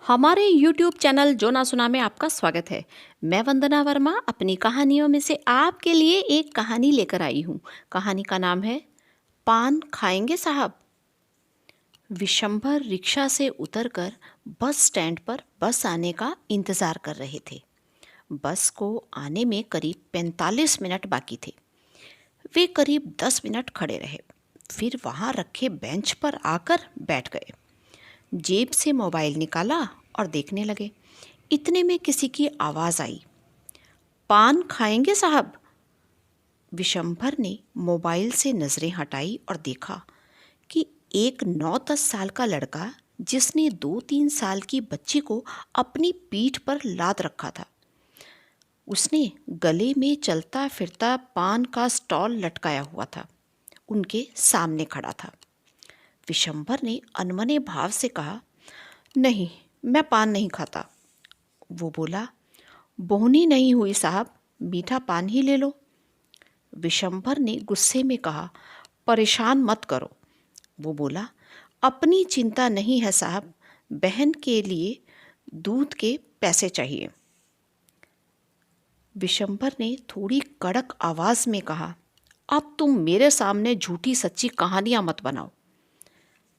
हमारे YouTube channel जो ना सुना में आपका स्वागत है। मैं वंदना वर्मा अपनी कहानियों में से आपके लिए एक कहानी लेकर आई हूँ। कहानी का नाम है पान खाएंगे साहब। विशंभर रिक्शा से उतरकर बस स्टैंड पर बस आने का इंतज़ार कर रहे थे। बस को आने में करीब 45 मिनट बाकी थे। वे करीब 10 मिनट खड़े रहे, फिर वहाँ रखे बेंच पर आकर बैठ गए। जेब से मोबाइल निकाला और देखने लगे। इतने में किसी की आवाज़ आई, पान खाएंगे साहब। विशंभर ने मोबाइल से नज़रें हटाई और देखा कि एक 9-10 साल का लड़का, जिसने 2-3 साल की बच्ची को अपनी पीठ पर लाद रखा था, उसने गले में चलता फिरता पान का स्टॉल लटकाया हुआ था, उनके सामने खड़ा था। विशंभर ने अनमने भाव से कहा, नहीं, मैं पान नहीं खाता। वो बोला, बोहनी नहीं हुई साहब, मीठा पान ही ले लो। विशंभर ने गुस्से में कहा, परेशान मत करो। वो बोला, अपनी चिंता नहीं है साहब, बहन के लिए दूध के पैसे चाहिए। विशंभर ने थोड़ी कड़क आवाज़ में कहा, अब तुम मेरे सामने झूठी सच्ची कहानियां मत बनाओ।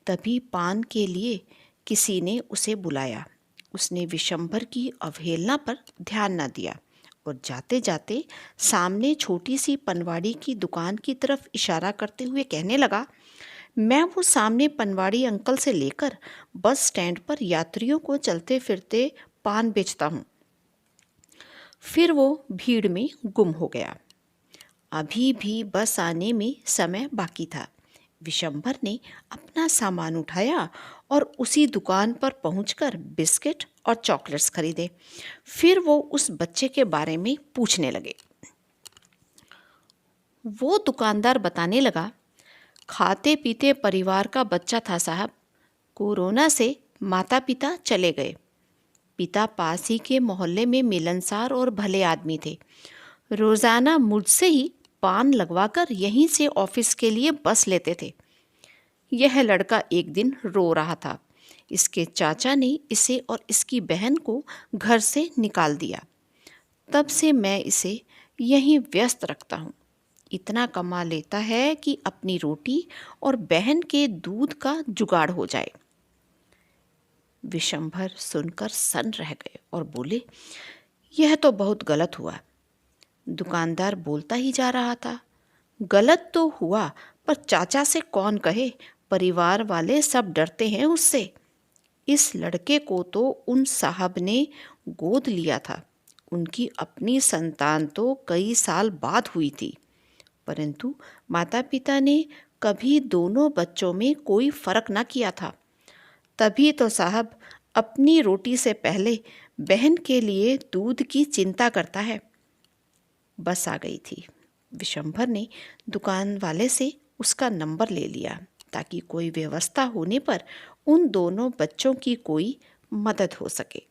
तभी पान के लिए किसी ने उसे बुलाया। उसने विशंभर की अवहेलना पर ध्यान न दिया और जाते जाते सामने छोटी सी पनवाड़ी की दुकान की तरफ इशारा करते हुए कहने लगा, मैं वो सामने पनवाड़ी अंकल से लेकर बस स्टैंड पर यात्रियों को चलते फिरते पान बेचता हूँ। फिर वो भीड़ में गुम हो गया। अभी भी बस आने में समय बाकी था। विशंभर ने अपना सामान उठाया और उसी दुकान पर पहुंचकर बिस्किट और चॉकलेट्स खरीदे। फिर वो उस बच्चे के बारे में पूछने लगे। वो दुकानदार बताने लगा, खाते पीते परिवार का बच्चा था साहब, कोरोना से माता पिता चले गए। पिता पास ही के मोहल्ले में मिलनसार और भले आदमी थे। रोज़ाना मुझसे ही पान लगवाकर यहीं से ऑफिस के लिए बस लेते थे। यह लड़का एक दिन रो रहा था। इसके चाचा ने इसे और इसकी बहन को घर से निकाल दिया। तब से मैं इसे यहीं व्यस्त रखता हूँ। इतना कमा लेता है कि अपनी रोटी और बहन के दूध का जुगाड़ हो जाए। विशंभर सुनकर सन्न रह गए और बोले, यह तो बहुत गलत हुआ। दुकानदार बोलता ही जा रहा था, गलत तो हुआ, पर चाचा से कौन कहे, परिवार वाले सब डरते हैं उससे। इस लड़के को तो उन साहब ने गोद लिया था। उनकी अपनी संतान तो कई साल बाद हुई थी, परंतु माता पिता ने कभी दोनों बच्चों में कोई फर्क ना किया था। तभी तो साहब अपनी रोटी से पहले बहन के लिए दूध की चिंता करता है। बस आ गई थी। विशंभर ने दुकान वाले से उसका नंबर ले लिया ताकि कोई व्यवस्था होने पर उन दोनों बच्चों की कोई मदद हो सके।